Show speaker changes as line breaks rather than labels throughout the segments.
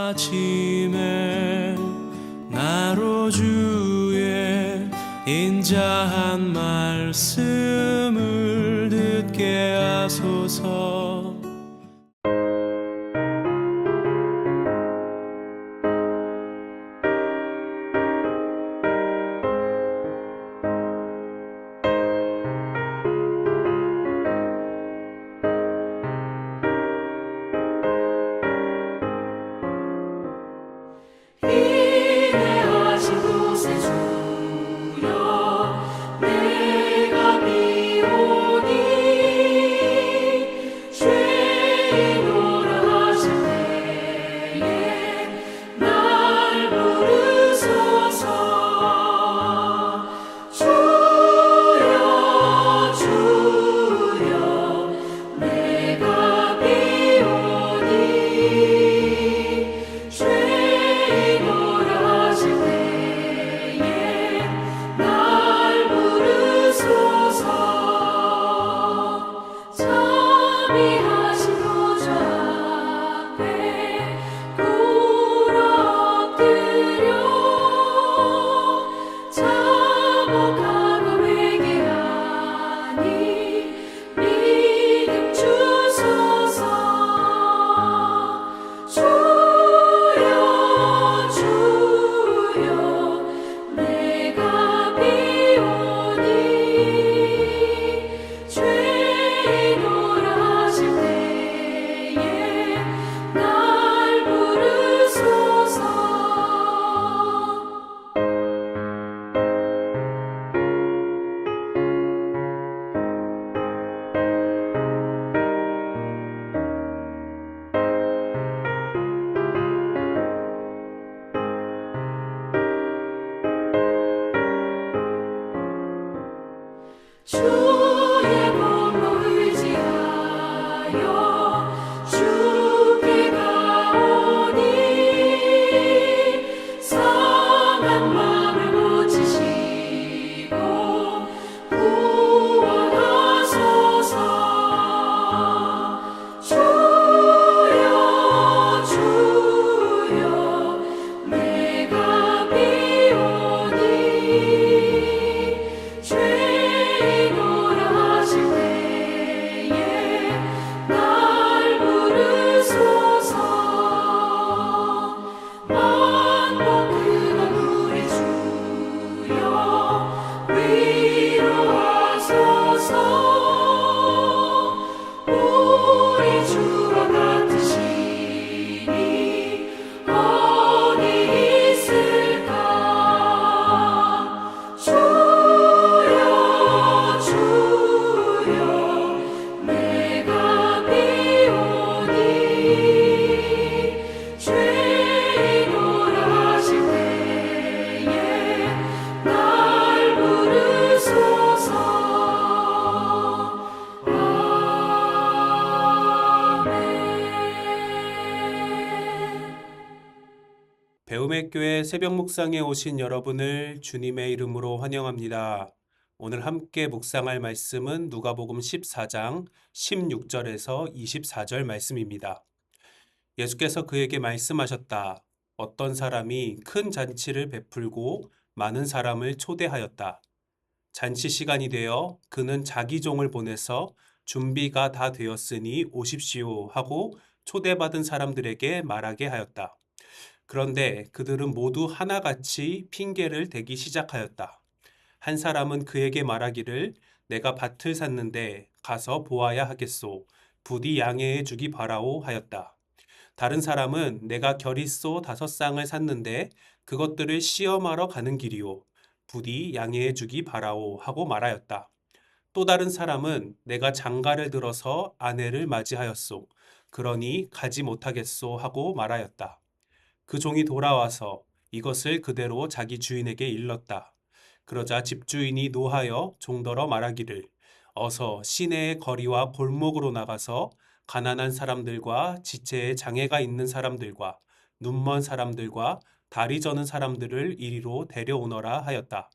아침에 나로 주의 인자한 말씀을 듣게 하소서.
인내하신 곳에 주여 내가 비오니 죄인오라 하실 때에 날 부르소서. 주여 주여 내가 비오니 죄인오라 하실 때에 날 부르소서. 자비하신 보좌 앞에 꿇어 엎드려 자복하고 회개하니 믿음 주소서. 주여 주여 내가 비오니 죄인오라 하실 때에 날 부르소서. 주의 공로 의지하여 주께 가오니 상한 마음을 고치시고 구원하소서. 주여 주여 내가 비오니 죄인오라 하실 때에 날 부르소서. 만복 근원 우리 주여 위로하소서. 우리 주와 같으시니 어디 있을까. 주여 주여 내가 비오니 죄인오라 하실 때에 날 부르소서. 아멘.
배움의 교회 새벽 묵상에 오신 여러분을 주님의 이름으로 환영합니다. 오늘 함께 묵상할 말씀은 누가복음 14장 16절에서 24절 말씀입니다. 예수께서 그에게 말씀하셨다. 어떤 사람이 큰 잔치를 베풀고 많은 사람을 초대하였다. 잔치 시간이 되어 그는 자기 종을 보내서 준비가 다 되었으니 오십시오 하고 초대받은 사람들에게 말하게 하였다. 그런데 그들은 모두 하나같이 핑계를 대기 시작하였다. 한 사람은 그에게 말하기를 내가 밭을 샀는데 가서 보아야 하겠소. 부디 양해해 주기 바라오 하였다. 다른 사람은 내가 겨릿소 5쌍을 샀는데 그것들을 시험하러 가는 길이오. 부디 양해해 주기 바라오 하고 말하였다. 또 다른 사람은 내가 장가를 들어서 아내를 맞이하였소. 그러니 가지 못하겠소 하고 말하였다. 그 종이 돌아와서 이것을 그대로 자기 주인에게 일렀다. 그러자 집주인이 노하여 종더러 말하기를 어서 시내의 거리와 골목으로 나가서 가난한 사람들과 지체에 장애가 있는 사람들과 눈먼 사람들과 다리 저는 사람들을 이리로 데려오너라 하였다.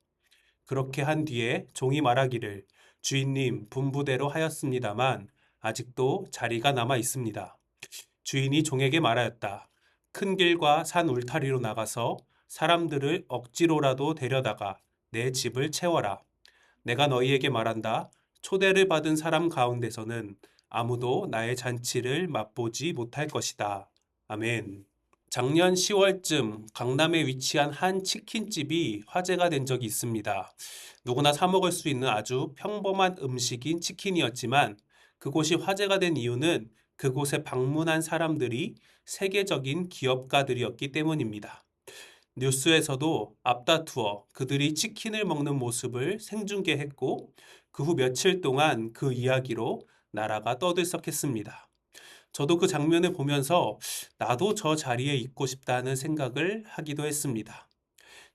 그렇게 한 뒤에 종이 말하기를 주인님 분부대로 하였습니다만 아직도 자리가 남아 있습니다. 주인이 종에게 말하였다. 큰 길과 산 울타리로 나가서 사람들을 억지로라도 데려다가 내 집을 채워라. 내가 너희에게 말한다. 초대를 받은 사람 가운데서는 아무도 나의 잔치를 맛보지 못할 것이다. 아멘. 작년 10월쯤 강남에 위치한 한 치킨집이 화제가 된 적이 있습니다. 누구나 사 먹을 수 있는 아주 평범한 음식인 치킨이었지만 그곳이 화제가 된 이유는 그곳에 방문한 사람들이 세계적인 기업가들이었기 때문입니다. 뉴스에서도 앞다투어 그들이 치킨을 먹는 모습을 생중계했고 그 후 며칠 동안 그 이야기로 나라가 떠들썩했습니다. 저도 그 장면을 보면서 나도 저 자리에 있고 싶다는 생각을 하기도 했습니다.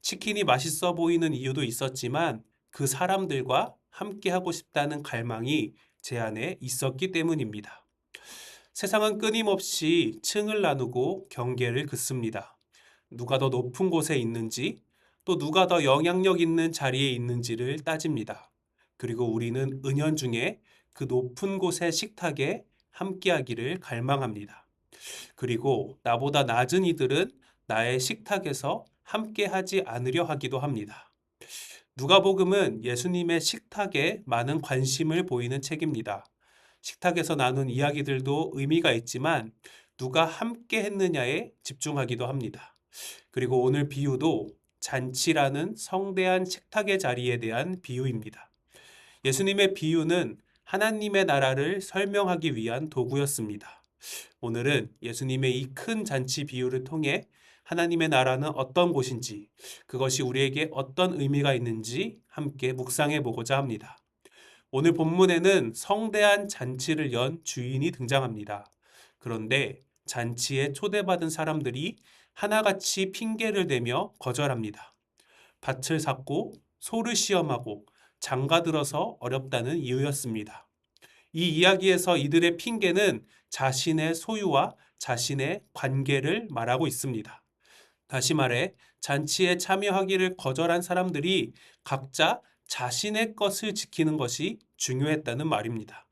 치킨이 맛있어 보이는 이유도 있었지만 그 사람들과 함께 하고 싶다는 갈망이 제 안에 있었기 때문입니다. 세상은 끊임없이 층을 나누고 경계를 긋습니다. 누가 더 높은 곳에 있는지, 또 누가 더 영향력 있는 자리에 있는지를 따집니다. 그리고 우리는 은연중에 그 높은 곳의 식탁에 함께하기를 갈망합니다. 그리고 나보다 낮은 이들은 나의 식탁에서 함께하지 않으려 하기도 합니다. 누가복음은 예수님의 식탁에 많은 관심을 보이는 책입니다. 식탁에서 나눈 이야기들도 의미가 있지만 누가 함께 했느냐에 집중하기도 합니다. 그리고 오늘 비유도 잔치라는 성대한 식탁의 자리에 대한 비유입니다. 예수님의 비유는 하나님의 나라를 설명하기 위한 도구였습니다. 오늘은 예수님의 이 큰 잔치 비유를 통해 하나님의 나라는 어떤 곳인지, 그것이 우리에게 어떤 의미가 있는지 함께 묵상해 보고자 합니다. 오늘 본문에는 성대한 잔치를 연 주인이 등장합니다. 그런데 잔치에 초대받은 사람들이 하나같이 핑계를 대며 거절합니다. 밭을 샀고 소를 시험하고 장가들어서 어렵다는 이유였습니다. 이 이야기에서 이들의 핑계는 자신의 소유와 자신의 관계를 말하고 있습니다. 다시 말해 잔치에 참여하기를 거절한 사람들이 각자 자신의 것을 지키는 것이 중요했다는 말입니다.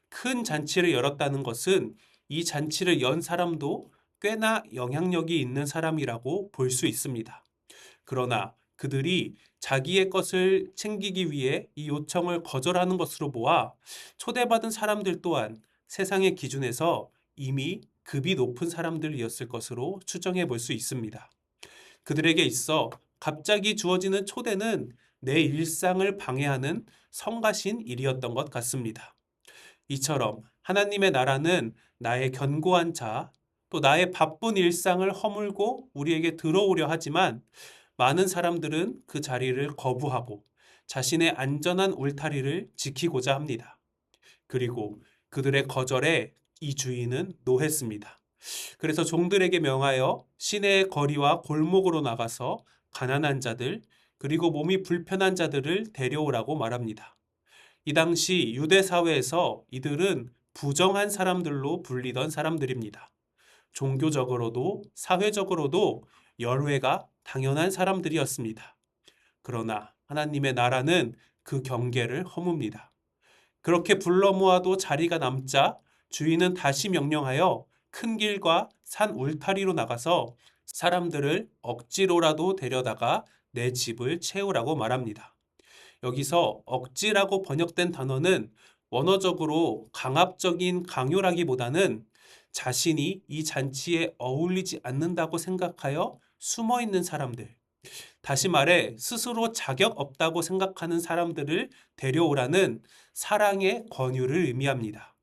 큰 잔치를 열었다는 것은 이 잔치를 연 사람도 꽤나 영향력이 있는 사람이라고 볼 수 있습니다. 그러나 그들이 자기의 것을 챙기기 위해 이 요청을 거절하는 것으로 보아 초대받은 사람들 또한 세상의 기준에서 이미 급이 높은 사람들이었을 것으로 추정해 볼 수 있습니다. 그들에게 있어 갑자기 주어지는 초대는 내 일상을 방해하는 성가신 일이었던 것 같습니다. 이처럼 하나님의 나라는 나의 견고한 자, 또 나의 바쁜 일상을 허물고 우리에게 들어오려 하지만 많은 사람들은 그 자리를 거부하고 자신의 안전한 울타리를 지키고자 합니다. 그리고 그들의 거절에 이 주인은 노했습니다. 그래서 종들에게 명하여 시내의 거리와 골목으로 나가서 가난한 자들, 그리고 몸이 불편한 자들을 데려오라고 말합니다. 이 당시 유대 사회에서 이들은 부정한 사람들로 불리던 사람들입니다. 종교적으로도 사회적으로도 열외가 당연한 사람들이었습니다. 그러나 하나님의 나라는 그 경계를 허뭅니다. 그렇게 불러 모아도 자리가 남자 주인은 다시 명령하여 큰 길과 산 울타리로 나가서 사람들을 억지로라도 데려다가 내 집을 채우라고 말합니다. 여기서 억지라고 번역된 단어는 원어적으로 강압적인 강요라기보다는 자신이 이 잔치에 어울리지 않는다고 생각하여 숨어 있는 사람들, 다시 말해 스스로 자격 없다고 생각하는 사람들을 데려오라는 사랑의 권유를 의미합니다.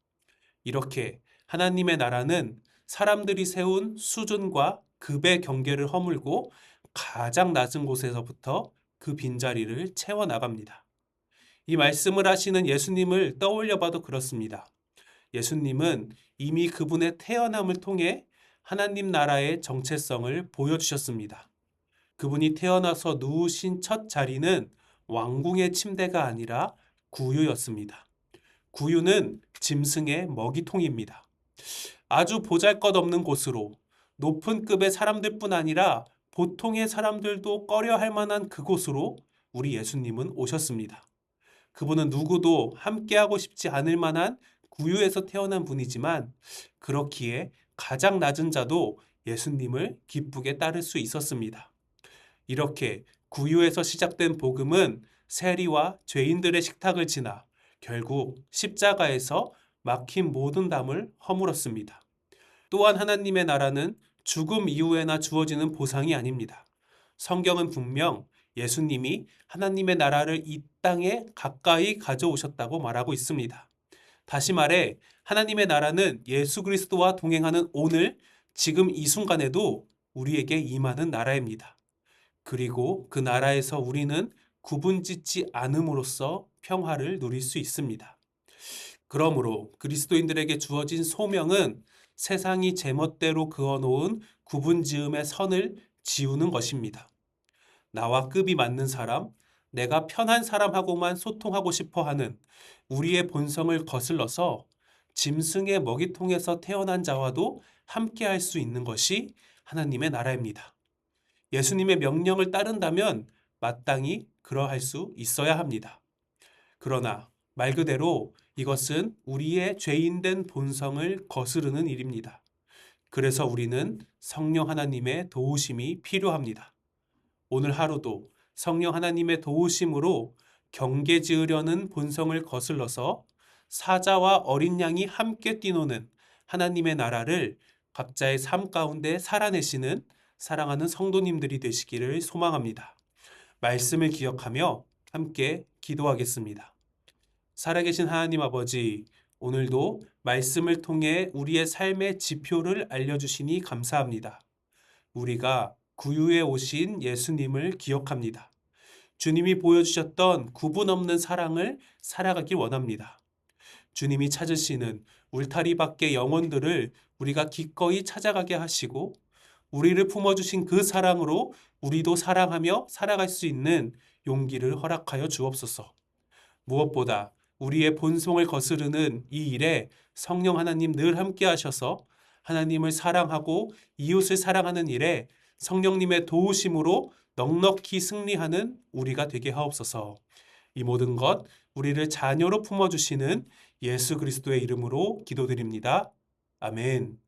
이렇게 하나님의 나라는 사람들이 세운 수준과 급의 경계를 허물고 가장 낮은 곳에서부터 그 빈자리를 채워나갑니다. 이 말씀을 하시는 예수님을 떠올려 봐도 그렇습니다. 예수님은 이미 그분의 태어남을 통해 하나님 나라의 정체성을 보여주셨습니다. 그분이 태어나서 누우신 첫 자리는 왕궁의 침대가 아니라 구유였습니다. 구유는 짐승의 먹이통입니다. 아주 보잘것없는 곳으로 높은 급의 사람들뿐 아니라 보통의 사람들도 꺼려할 만한 그곳으로 우리 예수님은 오셨습니다. 그분은 누구도 함께하고 싶지 않을 만한 구유에서 태어난 분이지만 그렇기에 가장 낮은 자도 예수님을 기쁘게 따를 수 있었습니다. 이렇게 구유에서 시작된 복음은 세리와 죄인들의 식탁을 지나 결국 십자가에서 막힌 모든 담을 허물었습니다. 또한 하나님의 나라는 죽음 이후에나 주어지는 보상이 아닙니다. 성경은 분명 예수님이 하나님의 나라를 이 땅에 가까이 가져오셨다고 말하고 있습니다. 다시 말해 하나님의 나라는 예수 그리스도와 동행하는 오늘, 지금 이 순간에도 우리에게 임하는 나라입니다. 그리고 그 나라에서 우리는 구분짓지 않음으로써 평화를 누릴 수 있습니다. 그러므로 그리스도인들에게 주어진 소명은 세상이 제멋대로 그어놓은 구분지음의 선을 지우는 것입니다. 나와 급이 맞는 사람, 내가 편한 사람하고만 소통하고 싶어 하는 우리의 본성을 거슬러서 짐승의 먹이통에서 태어난 자와도 함께 할 수 있는 것이 하나님의 나라입니다. 예수님의 명령을 따른다면 마땅히 그러할 수 있어야 합니다. 그러나 말 그대로 이것은 우리의 죄인된 본성을 거스르는 일입니다. 그래서 우리는 성령 하나님의 도우심이 필요합니다. 오늘 하루도 성령 하나님의 도우심으로 경계 지으려는 본성을 거슬러서 사자와 어린 양이 함께 뛰노는 하나님의 나라를 각자의 삶 가운데 살아내시는 사랑하는 성도님들이 되시기를 소망합니다. 말씀을 기억하며 함께 기도하겠습니다. 살아계신 하나님 아버지, 오늘도 말씀을 통해 우리의 삶의 지표를 알려주시니 감사합니다. 우리가 구유에 오신 예수님을 기억합니다. 주님이 보여주셨던 구분 없는 사랑을 살아가길 원합니다. 주님이 찾으시는 울타리 밖의 영혼들을 우리가 기꺼이 찾아가게 하시고 우리를 품어주신 그 사랑으로 우리도 사랑하며 살아갈 수 있는 용기를 허락하여 주옵소서. 무엇보다 우리의 본성을 거스르는 이 일에 성령 하나님 늘 함께 하셔서 하나님을 사랑하고 이웃을 사랑하는 일에 성령님의 도우심으로 넉넉히 승리하는 우리가 되게 하옵소서. 이 모든 것 우리를 자녀로 품어주시는 예수 그리스도의 이름으로 기도드립니다. 아멘.